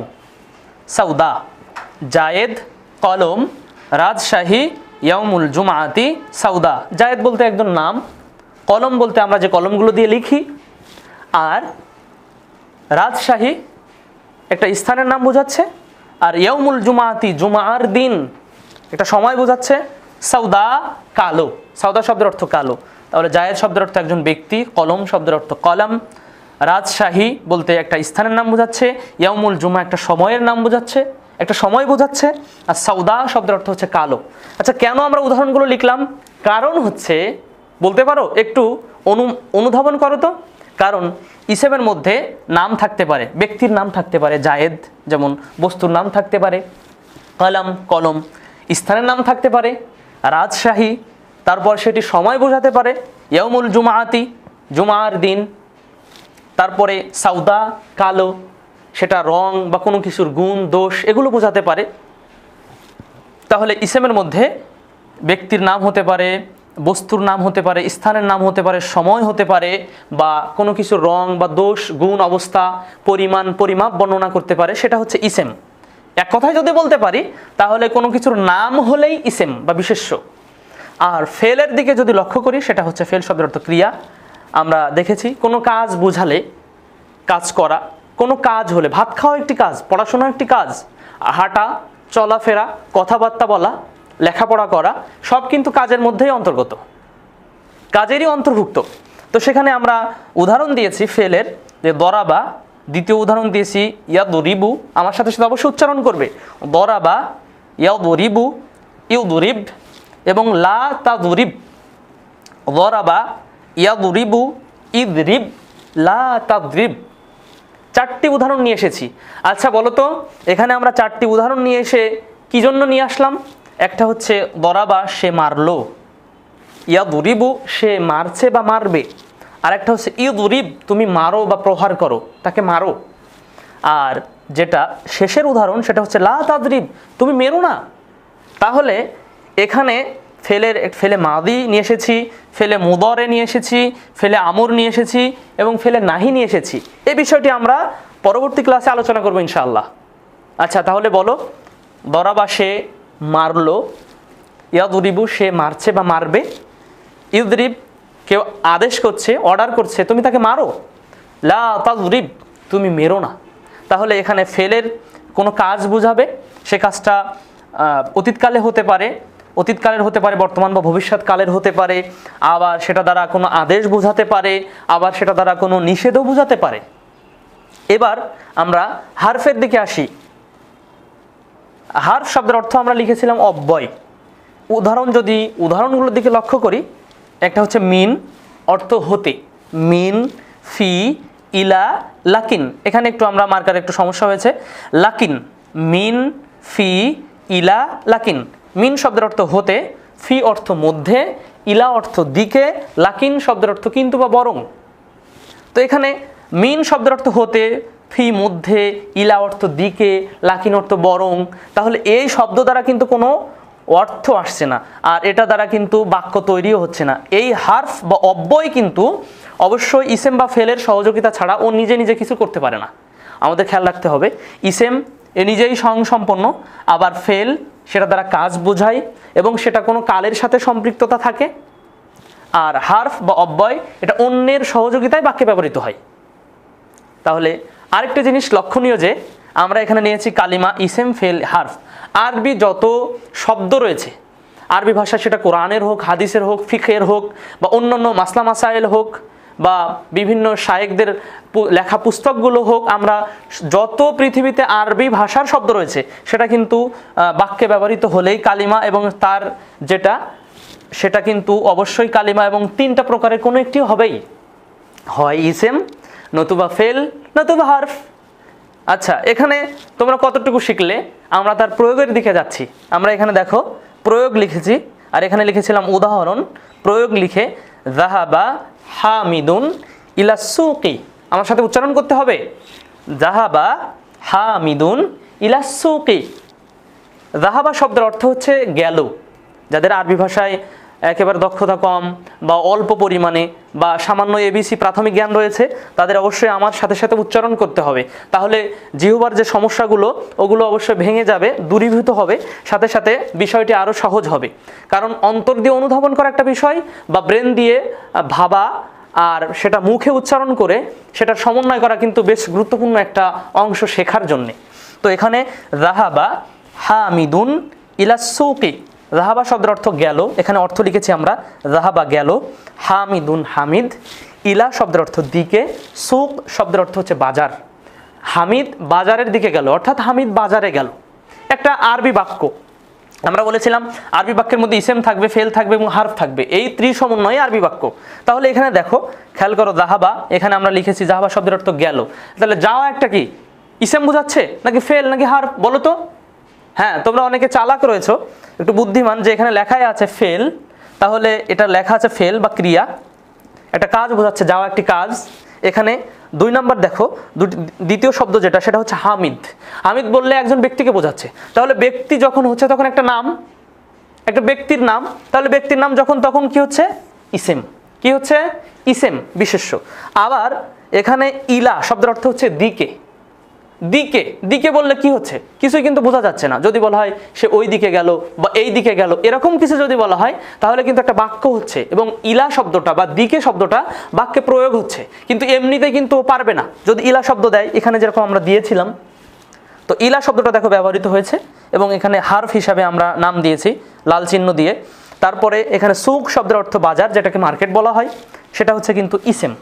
S3: সাউদা, জায়েদ, কলম, রাজশাহী, ইয়াউমুল জুমাআতি, সাউদা। জায়েদ বলতে একজন নাম, কলম বলতে আমরা যে কলমগুলো দিয়ে লিখি, আর রাজশাহী একটা স্থানের নাম বোঝাচ্ছে, আর ইয়াউমুল জুমাআতি জুমার দিন একটা সময় বোঝাচ্ছে, সাউদা কালো। সাউদা শব্দের অর্থ কালো। তাহলে জায়েদ শব্দের অর্থ একজন ব্যক্তি, কলম শব্দের অর্থ কলম, রাজশাহী বলতে একটা স্থানের নাম বোঝাচ্ছে, ইয়াউমুল জুমা একটা সময়ের নাম বোঝাচ্ছে, একটা সময় বোঝাচ্ছে, আর সাউদা শব্দের অর্থ হচ্ছে কালো। আচ্ছা, কেন আমরা উদাহরণগুলো লিখলাম? কারণ হচ্ছে, বলতে পারো একটু অনুধাবন করো তো। কারণ ইসেমের মধ্যে নাম থাকতে পারে, ব্যক্তির নাম থাকতে পারে জায়েদ, যেমন বস্তুর নাম থাকতে পারে কলম, কলম, স্থানের নাম থাকতে পারে রাজশাহী, তারপর সেটি সময় বোঝাতে পারে ইয়াউমুল জুমাআতি জুমার দিন, তারপরে সাউদা কালো, সেটা রং বা কোনো কিছুর গুণ দোষ এগুলো বোঝাতে পারে। তাহলে ইসেমের মধ্যে ব্যক্তির নাম হতে পারে, বস্তুর নাম হতে পারে, স্থানের নাম হতে পারে, সময় হতে পারে, বা কোনো কিছুর রং বা দোষ, গুণ, অবস্থা, পরিমাণ, পরিমাপ বর্ণনা করতে পারে, সেটা হচ্ছে ইসেম। এক কথায় যদি বলতে পারি তাহলে কোনো কিছুর নাম হলেই ইসেম বা বিশেষ্য। আর ফেলের দিকে যদি লক্ষ্য করি, সেটা হচ্ছে ফেল শব্দের অর্থ ক্রিয়া। আমরা দেখেছি কোনো কাজ বোঝালে, কাজ করা, কোনো কাজ হলে, ভাত খাওয়া একটি কাজ, পড়াশোনা একটি কাজ, হাঁটা, চলাফেরা, কথাবার্তা বলা, লেখাপড়া করা, সব কিন্তু কাজের মধ্যেই অন্তর্গত, কাজেরই অন্তর্ভুক্ত। তো সেখানে আমরা উদাহরণ দিয়েছি ফেলের, যে দরাবা, দ্বিতীয় উদাহরণ দিয়েছি ইয়াদরিবু, আমার সাথে সাথে অবশ্যই উচ্চারণ করবে, দরাবা ইয়াদরিবু ইউদরিব, এবং লা তাদরিব, দরাবা ইয়াদরিবু ইদরিব লা তাদরিব। 4টি উদাহরণ নিয়ে এসেছি। আচ্ছা বলো তো, এখানে আমরা 4টি উদাহরণ নিয়ে এসে কি জন্য নিয়ে আসলাম? একটা হচ্ছে দরাবা, সে মারলো, ইয়াদরিবু, সে মারছে বা মারবে, আর একটা হচ্ছে ইদরিব, তুমি মারো বা প্রহার করো, তাকে মারো। আর যেটা শেষের উদাহরণ সেটা হচ্ছে লা তাদরিব, তুমি মেরো না। তাহলে এখানে ফেলে মাদি নিয়ে এসেছি, ফেলে মুদরে নিয়ে এসেছি, ফেলে আমর নিয়ে এসেছি এবং ফেলে নাহি নিয়ে এসেছি। এই বিষয়টি আমরা পরবর্তী ক্লাসে আলোচনা করবো ইনশাআল্লাহ। আচ্ছা তাহলে বলো, দরাবা সে মারলো, ইয়াদরিবু সে মারছে বা মারবে, ইদরিব কেউ আদেশ করছে, অর্ডার করছে, তুমি তাকে মারো, লা তাদরিব তুমি মেরো না। তাহলে এখানে ফেলের কোনো কাজ বোঝাবে, সে কাজটা অতীতকালে হতে পারে, অতীতকালের হতে পারে, বর্তমান বা ভবিষ্যৎকালের হতে পারে, আবার সেটা দ্বারা কোনো আদেশ বোঝাতে পারে, আবার সেটা দ্বারা কোনো নিষেধও বোঝাতে পারে। এবার আমরা হারফের দিকে আসি। হারফ শব্দের অর্থ আমরা লিখেছিলাম অব্যয়। উদাহরণগুলোর দিকে লক্ষ্য করি, একটা হচ্ছে মিন, অর্থ হতে, মিন, ফি, ইলা, লাকিন। এখানে একটু আমরা মার্কার একটু সমস্যা হয়েছে, লাকিন, মিন, ফি, ইলা, লাকিন। মিন শব্দের অর্থ হতে, ফি অর্থ মধ্যে, ইলা অর্থ দিকে, লাকিন শব্দের অর্থ কিন্তু বা বরং। তো এখানে মিন শব্দের অর্থ হতে, ফি মধ্যে, ইলা অর্থ দিকে, লাকিন অর্থ বরং। তাহলে এই শব্দ দ্বারা কিন্তু কোনো অর্থ আসছে না, আর এটা দ্বারা কিন্তু বাক্য তৈরিও হচ্ছে না। এই হারফ বা অব্যয় কিন্তু অবশ্যই ইসেম বা ফেলের সহযোগিতা ছাড়া ও নিজে নিজে কিছু করতে পারে না। আমাদের খেয়াল রাখতে হবে, ইসেম এ নিজেই স্বয়ংসম্পন্ন, আবার ফেল সেটা দ্বারা কাজ বোঝায় এবং সেটা কোনো কালের সাথে সম্পৃক্ততা থাকে, আর হারফ বা অব্যয় এটা অন্যের সহযোগিতায় বাক্যে ব্যবহৃত হয়। তাহলে আরেকটা জিনিস লক্ষণীয় যে আমরা এখানে নিয়েছি কালিমা, ইসেম, ফেল, হারফ। আরবি যত শব্দ রয়েছে, আরবি ভাষা সেটা কোরআনের হোক, হাদিসের হোক, ফিকহের হোক, বা অন্যান্য মাসলা মাসাইল হোক, বা বিভিন্ন শায়েখদের লেখা পুস্তকগুলো হোক, আমরা যত পৃথিবীতে আরবি ভাষার শব্দ রয়েছে সেটা কিন্তু বাক্যে ব্যবহৃত হলেই কালিমা এবং তার যেটা সেটা কিন্তু অবশ্যই কালিমা, এবং 3টা প্রকারের কোনো একটি হবেই, হয় ইসেম, নতুবা ফেল, নতুবা হারফ। আচ্ছা এখানে তোমরা কতটুকু শিখলে? আমরা তার প্রয়োগের দিকে যাচ্ছি। আমরা এখানে দেখো প্রয়োগ লিখেছি, আর এখানে লিখেছিলাম উদাহরণ। প্রয়োগ লিখে যাহাবা হামিদুন ইলা সুকি, আমার সাথে উচ্চারণ করতে হবে, যাহাবা হামিদুন ইলা সুকি। যাহাবা শব্দের অর্থ হচ্ছে গেল। যাদের আরবি ভাষায় একেবারে দক্ষতা কম বা অল্প পরিমাণে বা সামান্য এবিসি প্রাথমিক জ্ঞান রয়েছে, তাদের অবশ্যই আমার সাথে সাথে উচ্চারণ করতে হবে। তাহলে জিহ্বার যে সমস্যাগুলো ওগুলো অবশ্যই ভেঙে যাবে, দূরীভূত হবে, সাথে সাথে বিষয়টি আরও সহজ হবে। কারণ অন্তর দিয়ে অনুধাবন করা একটা বিষয়, বা ব্রেন দিয়ে ভাবা আর সেটা মুখে উচ্চারণ করে সেটার সমন্বয় করা কিন্তু বেশ গুরুত্বপূর্ণ একটা অংশ শেখার জন্যে। তো এখানে যাহাবা হামিদুন ইলা সুকি, যাহাবা শব্দের অর্থ গেল, এখানে অর্থ লিখেছি আমরা যাহাবা গেল, হামিদুন হামিদ, ইলা শব্দের অর্থ দিকে, সুক শব্দের অর্থ হচ্ছে বাজার। হামিদ বাজারের দিকে গেল, অর্থাৎ হামিদ বাজারে গেল। একটা আরবি বাক্য, আমরা বলেছিলাম আরবি বাক্যের মধ্যে ইসেম থাকবে, ফেল থাকবে এবং হারফ থাকবে, এই ত্রিসমন্বয়ে আরবি বাক্য। তাহলে এখানে দেখো খেয়াল করো, যাহাবা এখানে আমরা লিখেছি যাহাবা শব্দের অর্থ গেল। তাহলে যাওয়া একটা কি ইসেম বোঝাচ্ছে নাকি ফেল নাকি হারফ বলো তো? হ্যাঁ, তোমরা অনেকে চালাক রয়েছো, একটু বুদ্ধিমান, যে এখানে লেখাই আছে ফেল, তাহলে এটা লেখা আছে ফেল বা ক্রিয়া, একটা কাজ বোঝাচ্ছে, যাওয়া একটি কাজ। এখানে 2 নম্বর দেখো, দ্বিতীয় শব্দ যেটা সেটা হচ্ছে হামিদ। হামিদ বললে একজন ব্যক্তিকে বোঝাচ্ছে। তাহলে ব্যক্তি যখন হচ্ছে তখন একটা নাম, একটা ব্যক্তির নাম, তাহলে ব্যক্তির নাম যখন তখন কি হচ্ছে? ইসেম। কি হচ্ছে? ইসেম, বিশেষ্য। আবার এখানে ইলা শব্দের অর্থ হচ্ছে দিকে। দিকে দিকে বললে কি হচ্ছে? কিছুই কিন্তু বোঝা যাচ্ছে না। যদি বলা হয় সে ওই দিকে গেল বা এই দিকে গেল, এরকম কিছু যদি বলা হয় তাহলে কিন্তু একটা বাক্য হচ্ছে, এবং ইলা শব্দটা বা দিকে শব্দটা বাক্যে প্রয়োগ হচ্ছে, কিন্তু এমনিতে কিন্তু পারবে না যদি ইলা শব্দ দেয়, এখানে যেরকম আমরা দিয়েছিলাম। তো ইলা শব্দটা দেখো ব্যবহৃত হয়েছে, এবং এখানে হারফ হিসাবে আমরা নাম দিয়েছি লাল চিহ্ন দিয়ে। তারপরে এখানে সুক শব্দের অর্থ বাজার, যেটাকে মার্কেট বলা হয়। সেটা হচ্ছে কিন্তু ইসেম।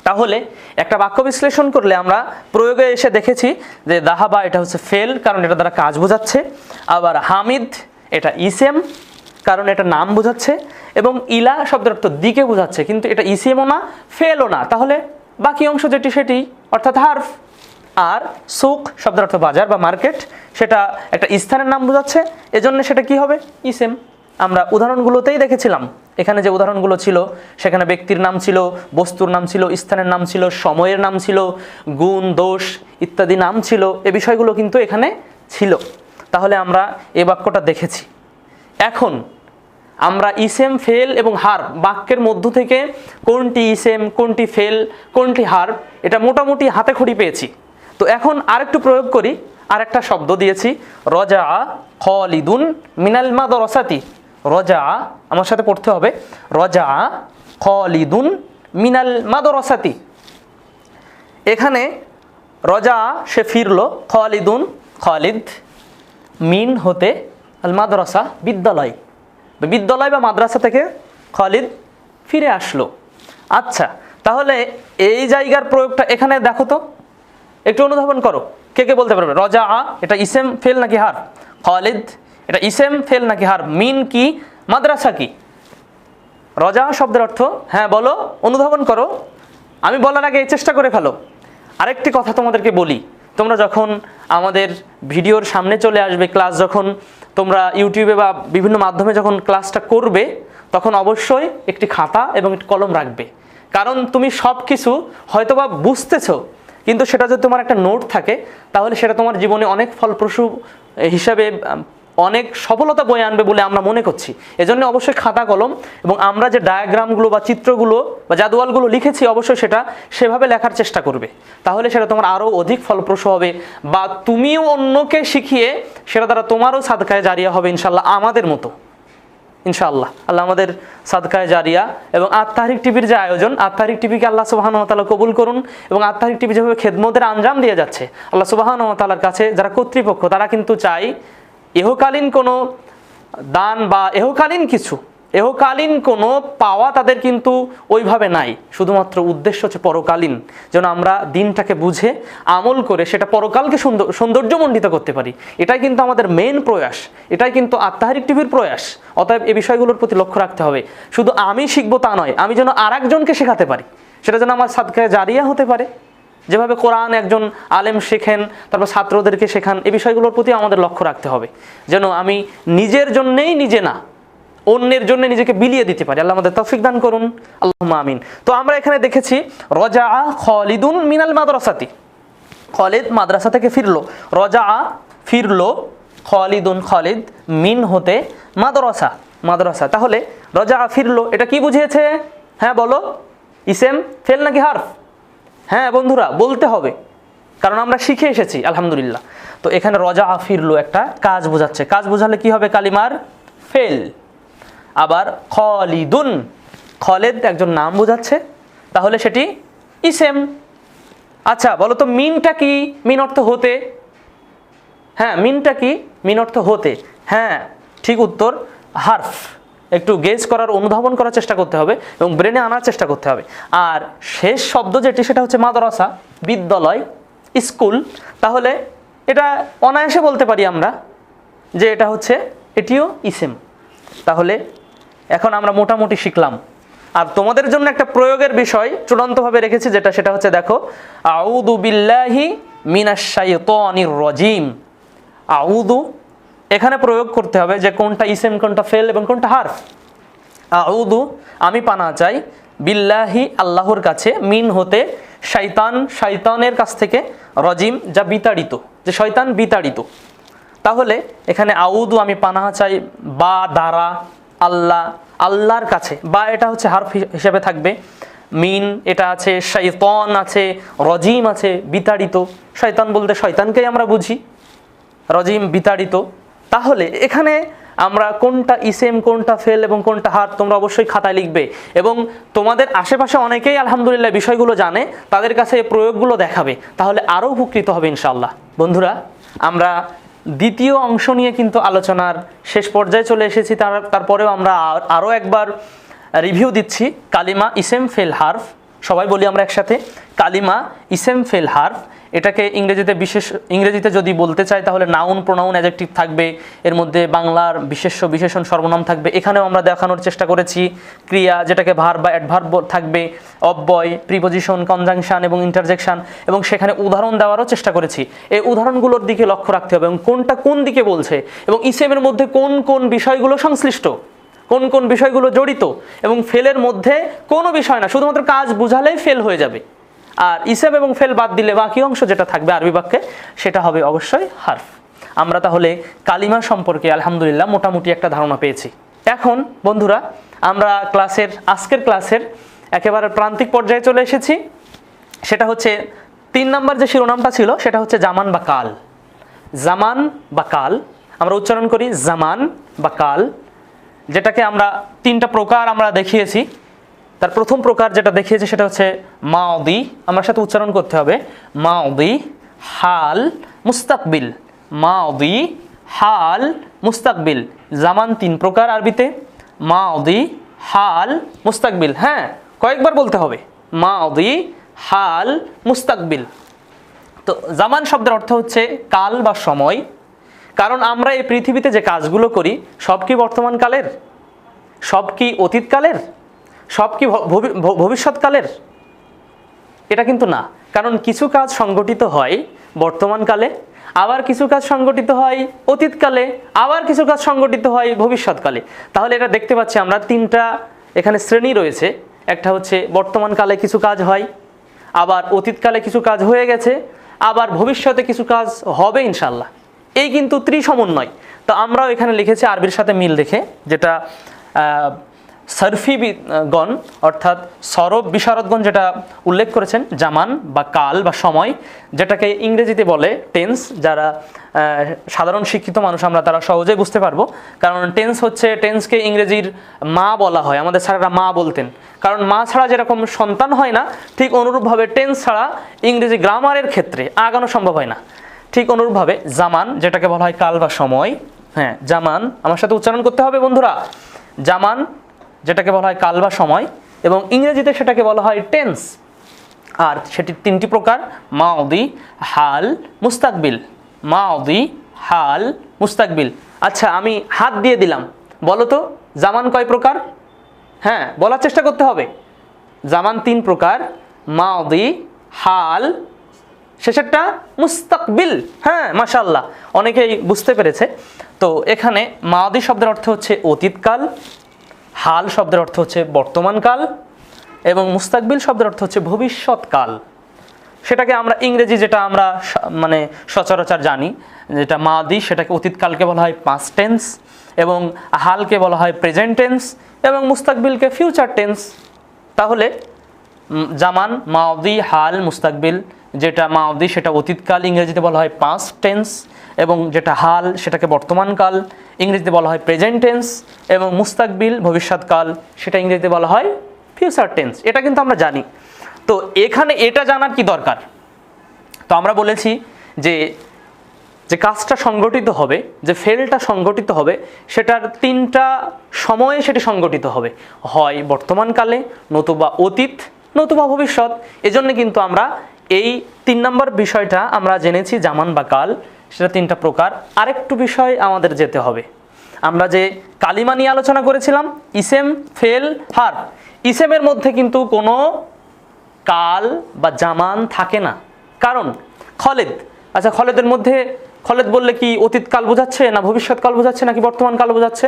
S3: তাহলে একটা বাক্য বিশ্লেষণ করলে আমরা প্রয়োগে এসে দেখেছি যে দাহাবা এটা হচ্ছে ফেল, কারণ এটা দ্বারা কাজ বোঝাচ্ছে। আবার হামিদ এটা ইসেম, কারণ এটা নাম বোঝাচ্ছে। এবং ইলা শব্দের অর্থ দিকে বোঝাচ্ছে, কিন্তু এটা ইসেমও না ফেলও না। তাহলে বাকি অংশ যেটি সেটি অর্থাৎ হার্ফ। আর সুক শব্দের অর্থ বাজার বা মার্কেট, সেটা একটা স্থানের নাম বোঝাচ্ছে, এজন্য সেটা কি হবে? ইসেম। আমরা উদাহরণগুলোতেই দেখেছিলাম, এখানে যে উদাহরণগুলো ছিল সেখানে ব্যক্তির নাম ছিল, বস্তুর নাম ছিল, স্থানের নাম ছিল, সময়ের নাম ছিল, গুণ দোষ ইত্যাদি নাম ছিল, এ বিষয়গুলো কিন্তু এখানে ছিল। তাহলে আমরা এই বাক্যটা দেখেছি। এখন আমরা ইসেম, ফেল এবং হার্ব বাক্যের মধ্য থেকে কোনটি ইসেম, কোনটি ফেল, কোনটি হার্ব, এটা মোটামুটি হাতে খড়ি পেয়েছি। তো এখন আরেকটু প্রয়োগ করি। আরেকটা শব্দ দিয়েছি, রজা খালিদুন মিনাল মাদরাসাতি। রজা, আমার সাথে পড়তে হবে, রজা খালিদুন মিনাল মাদরাসাতি। এখানে রজা সে ফিরলো, খালিদুন খালিদ, মিন হতে আল মাদ্রাসা বিদ্যালয়, বিদ্যালয় বা মাদ্রাসা থেকে খালিদ ফিরে আসলো। আচ্ছা, তাহলে এই জায়গার প্রয়োগটা এখানে দেখো তো, একটু অনুধাবন করো, কে কে বলতে পারবে? রজা এটা ইসেম ফেল নাকি হার? খালিদ এটা ইসেম ফেল নাকি হার? মিন কি, মাদ্রাসা কি? রজা শব্দের অর্থ, হ্যাঁ বলো, অনুধাবন করো। আমি বলার আগে চেষ্টা করে ফেলো। আরেকটি কথা তোমাদেরকে বলি, তোমরা যখন আমাদের ভিডিওর সামনে চলে আসবে, ক্লাস যখন তোমরা ইউটিউবে বা বিভিন্ন মাধ্যমে যখন ক্লাসটা করবে, তখন অবশ্যই একটি খাতা এবং একটি কলম রাখবে। কারণ তুমি সব কিছু হয়তোবা বুঝতেছো, কিন্তু সেটা যদি তোমার একটা নোট থাকে, তাহলে সেটা তোমার জীবনে অনেক ফলপ্রসূ হিসাবে অনেক সফলতা বয়ে আনবে বলে আমরা মনে করছি। এজন্য অবশ্যই খাতা কলম, এবং আমরা যে ডায়াগ্রামগুলো বা চিত্রগুলো বা জাদুয়ালগুলো লিখেছি, অবশ্যই সেটা সেভাবে লেখার চেষ্টা করবে। তাহলে সেটা তোমার আরও অধিক ফলপ্রসূ হবে, বা তুমিও অন্যকে শিখিয়ে সেটা দ্বারা তোমারও সাদকায়ে জারিয়া হবে ইনশাল্লাহ, আমাদের মতো ইনশাআল্লাহ। আল্লাহ আমাদের সাদকায়ে জারিয়া এবং আত-তাহরিক টিভির যে আয়োজন, আত-তাহরিক টিভিকে আল্লাহ সুবহানাহু ওয়া তাআলা কবুল করুন। এবং আত-তাহরিক টিভি যেভাবে খেদমতের আঞ্জাম দিয়ে যাচ্ছে, আল্লাহ সুবহানাহু ওয়া তাআলার কাছে যারা কর্তৃপক্ষ, তারা কিন্তু চাই ইহকালীন কোনো দান বা ইহকালীন কোনো পাওয়া তাদের কিন্তু ওইভাবে নাই। শুধুমাত্র উদ্দেশ্য হচ্ছে পরকালীন, যেন আমরা দিনটাকে বুঝে আমল করে সেটা পরকালকে সৌন্দর্যমণ্ডিত করতে পারি। এটাই কিন্তু আমাদের মেন প্রয়াস, এটাই কিন্তু আত-তাহরিক টিভির প্রয়াস। অতএব এই বিষয়গুলোর প্রতি লক্ষ্য রাখতে হবে। শুধু আমি শিখবো তা নয়, আমি যেন আরেকজনকে শেখাতে পারি, সেটা যেন আমার সাদকায়ে জারিয়া হতে পারে। যেভাবে কোরআন একজন আলেম শেখেন, তারপর ছাত্রদেরকে শেখান, এই বিষয়গুলোর প্রতি আমাদের লক্ষ্য রাখতে হবে, যেন আমি নিজের জন্যেই নিজে না, অন্যের জন্য নিজেকে বিলিয়ে দিতে পারি। আল্লাহ আমাদের তৌফিক দান করুন, আল্লাহুম্মা আমিন। তো আমরা এখানে দেখেছি রজা খালিদুন মিনাল মাদ্রাসাতি, খালিদ মাদ্রাসা থেকে ফিরলো। রজা ফিরলো, খালিদুন খালিদ, মিন হতে মাদ্রাসা। তাহলে রজা ফিরলো, এটা কি বুঝিয়েছে? হ্যাঁ বলো, ইসেম ফেল নাকি হারফ? হ্যাঁ বন্ধুরা বলতে হবে, কারণ আমরা শিখে এসেছি আলহামদুলিল্লাহ। তো এখানে রজা ফিরলো একটা কাজ বোঝাচ্ছে, কাজ বোঝালে কি হবে? কালিমার ফেল। আবার খালিদুন, খালিদ একজন নাম বোঝাচ্ছে, তাহলে সেটি ইসেম। আচ্ছা বলো তো, মিনটা কি? মিন অর্থ হতে। হ্যাঁ মিনটা কি? মিন অর্থ হতে। হ্যাঁ ঠিক উত্তর, হার্ফ। একটু গেজ করার, অনুধাবন করার চেষ্টা করতে হবে এবং ব্রেনে আনার চেষ্টা করতে হবে। আর শেষ শব্দ যেটি, সেটা হচ্ছে মাদ্রাসা, বিদ্যালয়, স্কুল। তাহলে এটা অনায়াসে বলতে পারি আমরা যে এটা হচ্ছে, এটিও ইসেম। তাহলে এখন আমরা মোটামুটি শিখলাম। আর তোমাদের জন্য একটা প্রয়োগের বিষয় চূড়ান্তভাবে রেখেছি, সেটা হচ্ছে দেখো, আউযু বিল্লাহি মিনাশ শাইতানির রাজিম। আউযু এখানে প্রয়োগ করতে হবে যে কোনটা ইসেম, কোনটা ফেল এবং কোনটা হারফ। আউযু আমি পানাহ চাই, বিল্লাহি আল্লাহর কাছে, মিন হতে শয়তানের কাছ থেকে, রাজিম যা বিতাড়িত, যে শয়তান বিতাড়িত। তাহলে এখানে আউযু আমি পানাহ চাই বা দ্বারা, আল্লাহর কাছে, বা এটা হচ্ছে হারফ হিসেবে থাকবে, মিন এটা আছে, শয়তান আছে, রাজিম আছে, বিতাড়িত। শয়তান বলতে শয়তানকেই আমরা বুঝি, রাজিম বিতাড়িত। তাহলে এখানে আমরা কোনটা ইসেম, কোনটা ফেল এবং কোনটা হার, তোমরা অবশ্যই খাতায় লিখবে। এবং তোমাদের আশেপাশে অনেকেই আলহামদুলিল্লাহ বিষয়গুলো জানে, তাদের কাছে এই প্রয়োগগুলো দেখাবে, তাহলে আরও উপকৃত হবে ইনশাআল্লাহ। বন্ধুরা, আমরা দ্বিতীয় অংশ নিয়ে কিন্তু আলোচনার শেষ পর্যায়ে চলে এসেছি। তারপরেও আমরা আরও একবার রিভিউ দিচ্ছি। কালিমা ইসেম ফেল হার্ফ, সবাই বলি আমরা একসাথে, কালিমা ইসেম ফেল হার্ফ। এটাকে ইংরেজিতে যদি বলতে চাই তাহলে নাউন, প্রোনাউন, অ্যাডজেক্টিভ থাকবে, এর মধ্যে বাংলার বিশেষ্য, বিশেষণ, সর্বনাম থাকবে। এখানেও আমরা দেখানোর চেষ্টা করেছি ক্রিয়া, যেটাকে ভার্ব বা অ্যাডভার্ব থাকবে, অব্যয়, প্রিপোজিশন, কনজাংশন এবং ইন্টারজেকশন, এবং সেখানে উদাহরণ দেওয়ারও চেষ্টা করেছি। এই উদাহরণগুলোর দিকে লক্ষ্য রাখতে হবে এবং কোনটা কোন দিকে বলছে, এবং ইসেমের মধ্যে কোন কোন বিষয়গুলো সংশ্লিষ্ট, কোন কোন বিষয়গুলো জড়িত, এবং ফেলের মধ্যে কোনো বিষয় না, শুধুমাত্র কাজ বুঝালেই ফেল হয়ে যাবে। আর ইসেম এবং ফেল বাদ দিলে বাকি অংশ যেটা থাকবে আরবি বাক্যে সেটা হবে অবশ্যই হার্ফ। আমরা তাহলে কালিমা সম্পর্কে আলহামদুলিল্লাহ মোটামুটি একটা ধারণা পেয়েছি। এখন বন্ধুরা আমরা আজকের ক্লাসের একেবারে প্রান্তিক পর্যায়ে চলে এসেছি। সেটা হচ্ছে 3 নম্বর যে শিরোনামটা ছিল সেটা হচ্ছে জামান বা কাল। জামান বা কাল আমরা উচ্চারণ করি জামান বা কাল, যেটাকে আমরা 3টা প্রকার আমরা দেখিয়েছি। তার প্রথম প্রকার যেটা দেখিয়েছে সেটা হচ্ছে মাউদি, আমার সাথে উচ্চারণ করতে হবে, মাউদি, হাল, মুস্তাকবিল। মাউদি, হাল, মুস্তাকবিল। জামান 3 প্রকার আরবিতে, মাউদি, হাল, মুস্তাকবিল। হ্যাঁ, কয়েকবার বলতে হবে, মাউদি, হাল, মুস্তাকবিল। তো জামান শব্দের অর্থ হচ্ছে কাল বা সময়, কারণ আমরা এই পৃথিবীতে যে কাজগুলো করি সব কি বর্তমান কালের, সব কি অতীতকালের, সব কি ভবিষ্যৎকালের? এটা কিন্তু না, কারণ কিছু কাজ সংগঠিত হয় বর্তমানকালে, আবার কিছু কাজ সংগঠিত হয় অতীতকালে, আবার কিছু কাজ সংগঠিত হয় ভবিষ্যৎকালে। তাহলে এটা দেখতে পাচ্ছি আমরা 3টা এখানে শ্রেণী রয়েছে। একটা হচ্ছে বর্তমানকালে কিছু কাজ হয়, আবার অতীতকালে কিছু কাজ হয়ে গেছে, আবার ভবিষ্যতে কিছু কাজ হবে ইনশাল্লাহ। এই কিন্তু ত্রিসমন্বয়। তো আমরাও এখানে লিখেছি আরবির সাথে মিল রেখে, যেটা সারফিগণ অর্থাৎ সরব বিশারদগণ যেটা উল্লেখ করেছেন, জামান বা কাল বা সময়, যেটাকে ইংরেজিতে বলে টেন্স। যারা সাধারণ শিক্ষিত মানুষ আমরা তারা সহজেই বুঝতে পারবো, কারণ টেন্সকে ইংরেজির মা বলা হয়। আমাদের স্যারেরা মা বলতেন, কারণ মা ছাড়া যেরকম সন্তান হয় না, ঠিক অনুরূপভাবে টেন্স ছাড়া ইংরেজি গ্রামারের ক্ষেত্রে আগানো সম্ভব হয় না। ঠিক অনুরূপভাবে জামান যেটাকে বলা হয় কাল বা সময়, হ্যাঁ জামান, আমার সাথে উচ্চারণ করতে হবে বন্ধুরা, জামান যেটাকে বলা হয় কাল বা সময়, এবং ইংরেজিতে সেটাকে বলা হয় টেন্স। আর সেটি 3টি প্রকার, মাউদি, হাল, মুস্তাকবিল। মাউদি, হাল, মুস্তাকবিল। আচ্ছা, আমি হাত দিয়ে দিলাম, বলো তো জামান কয় প্রকার? হ্যাঁ, বলার চেষ্টা করতে হবে। জামান 3 প্রকার, মাউদি, হাল, শেষেরটা মুস্তাকবিল। হ্যাঁ, মাশাআল্লাহ, অনেকেই বুঝতে পেরেছে। তো এখানে মাউদি শব্দের অর্থ হচ্ছে অতীতকাল, হাল শব্দের অর্থ হচ্ছে বর্তমানকাল, এবং মুস্তাকবিল শব্দের অর্থ হচ্ছে ভবিষ্যৎকাল। সেটাকে আমরা ইংরেজি যেটা আমরা মানে সচরাচর জানি, যেটা মাদি, সেটাকে অতীতকালকে বলা হয় পাস্ট টেন্স, এবং হালকে বলা হয় প্রেজেন্ট টেন্স, এবং মুস্তাকবিলকে ফিউচার টেন্স। তাহলে জামান, মাদি, হাল, মুস্তাকবিল। যেটা মাদি সেটা অতীতকাল, ইংরেজিতে বলা হয় পাস্ট টেন্স, এবং যেটা হাল সেটাকে বর্তমানকাল, ইংরেজিতে বলা হয় প্রেজেন্ট টেন্স, এবং মুস্তাকবিল ভবিষ্যৎকাল, সেটা ইংরেজিতে বলা হয় ফিউচার টেন্স। এটা কিন্তু আমরা জানি। তো এখানে এটা জানার কি দরকার? তো আমরা বলেছি যে যে কাজটা সংগঠিত হবে, যে ফেলটা সংগঠিত হবে, সেটার 3টা সময়ে সেটি সংগঠিত হবে, হয় বর্তমানকালে, নতুবা অতীত, নতুবা ভবিষ্যৎ। এজন্য কিন্তু আমরা এই 3 নম্বর বিষয়টা আমরা জেনেছি, জামান বা কাল, সেটা 3টা প্রকার। আরেকটু বিষয় আমাদের যেতে হবে। আমরা যে কালিমা নিয়ে আলোচনা করেছিলাম, ইসেম, ফেল, হার্ফ, ইসেমের মধ্যে কিন্তু কোনো কাল বা জামান থাকে না। কারণ খলেদ, আচ্ছা খলেদের মধ্যে খলেদ বললে কি অতীতকাল বোঝাচ্ছে, না ভবিষ্যৎকাল বোঝাচ্ছে, নাকি বর্তমানকাল বোঝাচ্ছে?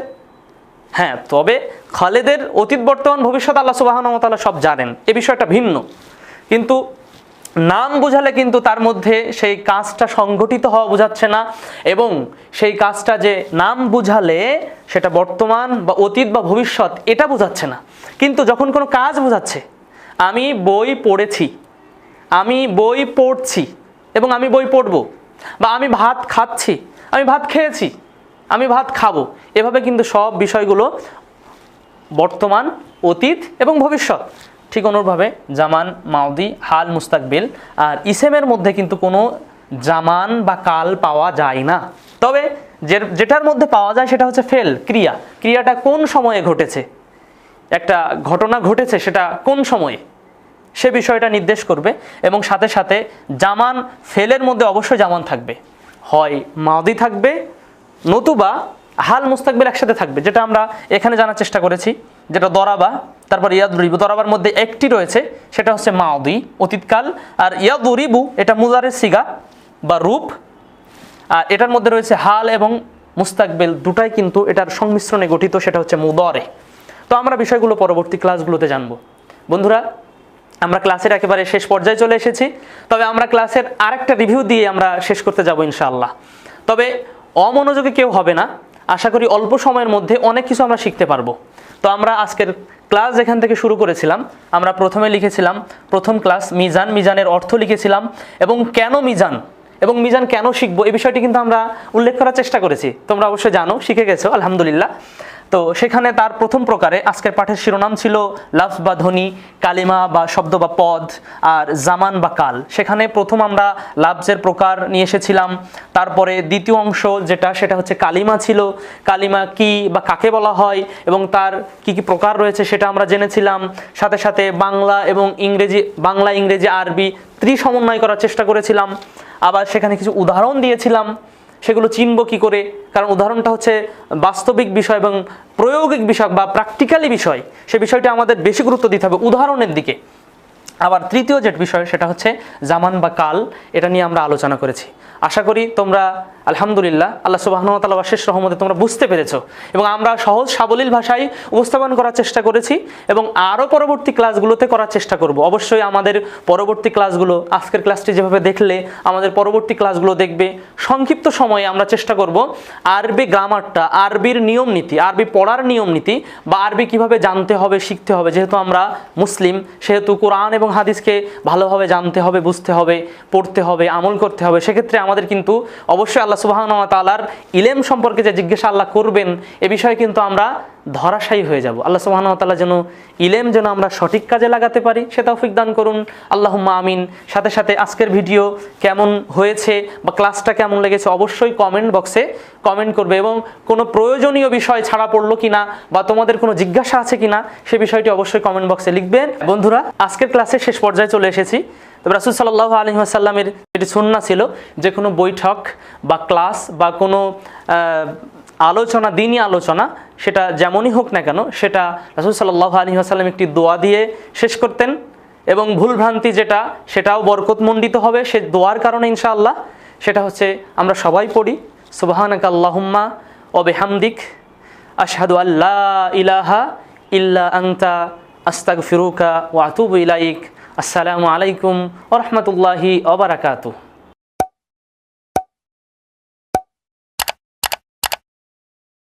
S3: হ্যাঁ, তবে খালেদের অতীত, বর্তমান, ভবিষ্যৎ আল্লাহ সুবহানাহু ওয়া তাআলা সব জানেন, এ বিষয়টা ভিন্ন। কিন্তু নাম বোঝালে কিন্তু তার মধ্যে সেই কাজটা সংগঠিত হওয়া বোঝাচ্ছে না, এবং সেই কাজটা যে নাম বুঝালে সেটা বর্তমান বা অতীত বা ভবিষ্যৎ এটা বোঝাচ্ছে না। কিন্তু যখন কোনো কাজ বোঝাচ্ছে, আমি বই পড়েছি, আমি বই পড়ছি, এবং আমি বই পড়ব, বা আমি ভাত খাচ্ছি, আমি ভাত খেয়েছি, আমি ভাত খাবো, এভাবে কিন্তু সব বিষয়গুলো বর্তমান, অতীত এবং ভবিষ্যৎ। ঠিক অনুরূপভাবে জামান, মাউদি, হাল, মুস্তাকবিল। আর ইসেমের মধ্যে কিন্তু কোনো জামান বা কাল পাওয়া যায় না। তবে যেটার মধ্যে পাওয়া যায় সেটা হচ্ছে ফেল, ক্রিয়া। ক্রিয়াটা কোন সময়ে ঘটেছে, একটা ঘটনা ঘটেছে সেটা কোন সময়ে, সে বিষয়টা নির্দেশ করবে। এবং সাথে সাথে জামান ফেলের মধ্যে অবশ্যই জামান থাকবে, হয় মাদি থাকবে নতুবা হাল মুস্তাকবিল একসাথে থাকবে, যেটা আমরা এখানে জানার চেষ্টা করেছি। যেটা দরাবা, তারপর ইয়াদরিবু, দরাবার মধ্যে একটি রয়েছে সেটা হচ্ছে মাদি অতীতকাল, আর ইয়াদরিবু এটা মুজারের সিগা বা রূপ, আর এটার মধ্যে রয়েছে হাল এবং মুস্তাকবিল, দুটাই কিন্তু এটার সংমিশ্রণে গঠিত, সেটা হচ্ছে মুদরে। তো আমরা বিষয়গুলো পরবর্তী ক্লাসগুলোতে জানবো। বন্ধুরা, আমরা ক্লাসের একেবারে শেষ পর্যায়ে চলে এসেছি, তবে আমরা ক্লাসের আরেকটা রিভিউ দিয়ে আমরা শেষ করতে যাব ইনশাআল্লাহ। তবে অমনোযোগী কেউ হবে না, আশা করি অল্প সময়ের মধ্যে অনেক কিছু আমরা শিখতে পারবো। তো আমরা আজকের ক্লাস যেখান থেকে শুরু করেছিলাম, আমরা প্রথমে লিখেছিলাম প্রথম ক্লাস মিজান, মিজানের অর্থ লিখেছিলাম এবং কেন মিজান এবং মিজান কেন শিখবো এই বিষয়টি কিন্তু আমরা উল্লেখ করার চেষ্টা করেছি। তোমরা অবশ্যই জানো, শিখে গেছো আলহামদুলিল্লাহ। তো সেখানে তার প্রথম প্রকারে আজকের পাঠের শিরোনাম ছিল লফজ বা ধ্বনি, কালিমা বা শব্দ বা পদ, আর জামান বা কাল। সেখানে প্রথম আমরা লফজের প্রকার নিয়ে এসেছিলাম। তারপরে দ্বিতীয় অংশ যেটা, সেটা হচ্ছে কালিমা ছিল। কালিমা কি বা কাকে বলা হয় এবং তার কি কি প্রকার রয়েছে সেটা আমরা জেনেছিলাম। সাথে সাথে বাংলা এবং ইংরেজি, বাংলা ইংরেজি আরবি ত্রিসমন্বয় করার চেষ্টা করেছিলাম। আবার সেখানে কিছু উদাহরণ দিয়েছিলাম, সেগুলো চিনব কি করে, কারণ উদাহরণটা হচ্ছে বাস্তবিক বিষয় এবং প্রায়োগিক বিষয় বা প্র্যাকটিক্যালি বিষয়, সে বিষয়টা আমাদের বেশি গুরুত্ব দিতে হবে উদাহরণের দিকে। আবার তৃতীয় যে বিষয় সেটা হচ্ছে জামান বা কাল, এটা নিয়ে আমরা আলোচনা করেছি। আশা করি তোমরা আলহামদুলিল্লাহ আল্লাহ সুবহানাহু ওয়া তাআলার অশেষ রহমতে তোমরা বুঝতে পেরেছো এবং আমরা সহজ সাবলীল ভাষায় উপস্থাপন করার চেষ্টা করেছি এবং আরও পরবর্তী ক্লাসগুলোতে করার চেষ্টা করব। অবশ্যই আমাদের পরবর্তী ক্লাসগুলো, আজকের ক্লাসটি যেভাবে দেখলে আমাদের পরবর্তী ক্লাসগুলো দেখবে। সংক্ষিপ্ত সময়ে আমরা চেষ্টা করব আরবি গ্রামারটা, আরবির নিয়ম নীতি, আরবি পড়ার নিয়ম নীতি বা আরবি কিভাবে জানতে হবে, শিখতে হবে। যেহেতু আমরা মুসলিম, সেহেতু কোরআন এবং হাদিসকে ভালোভাবে জানতে হবে, বুঝতে হবে, পড়তে হবে, আমল করতে হবে। সেক্ষেত্রে আমাদের কিন্তু অবশ্যই আল্লাহ সুবহানাহু ওয়া তাআলার ইলম সম্পর্কে যে জিজ্ঞাসা আল্লাহ করবেন এ বিষয়ে কিন্তু আমরা ধরাশায়ী হয়ে যাব। আল্লাহ সুবহানাহু ওয়া তাআলা যেন ইলম যেন আমরা সঠিক কাজে লাগাতে পারি সে তৌফিক দান করুন, আল্লাহুম্মা আমিন। সাথে সাথে আজকের ভিডিও কেমন হয়েছে বা ক্লাসটা কেমন লেগেছে অবশ্যই কমেন্ট বক্সে কমেন্ট করবে এবং কোনো প্রয়োজনীয় বিষয় ছাড়া পড়লো কিনা বা তোমাদের কোনো জিজ্ঞাসা আছে কিনা সে বিষয়টি অবশ্যই কমেন্ট বক্সে লিখবেন। বন্ধুরা, আজকের ক্লাসের শেষ পর্যায়ে চলে এসেছি। তবে রাসূল সাল্লাল্লাহু আলাইহি ওয়াসাল্লামের যেটি সুন্নাহ ছিল, যে কোনো বৈঠক বা ক্লাস বা কোনো আলোচনা, দিনই আলোচনা, সেটা যেমনই হোক না কেন, সেটা রাসূল সাল্লাল্লাহু আলাইহি ওয়াসাল্লাম একটি দোয়া দিয়ে শেষ করতেন এবং ভুলভ্রান্তি যেটা, সেটাও বরকতমণ্ডিত হবে সে দোয়ার কারণে ইনশাআল্লাহ। সেটা হচ্ছে আমরা সবাই পড়ি, সুবহানাকা আল্লাহুম্মা ওয়া বিহামদিক আশহাদু আল্লা ইলাহা ইল্লা আনতা আস্তাগফিরুকা ওয়া আতুবু ইলাইক। আসসালামু আলাইকুম ওয়া রাহমাতুল্লাহি ওয়া বারাকাতুহু।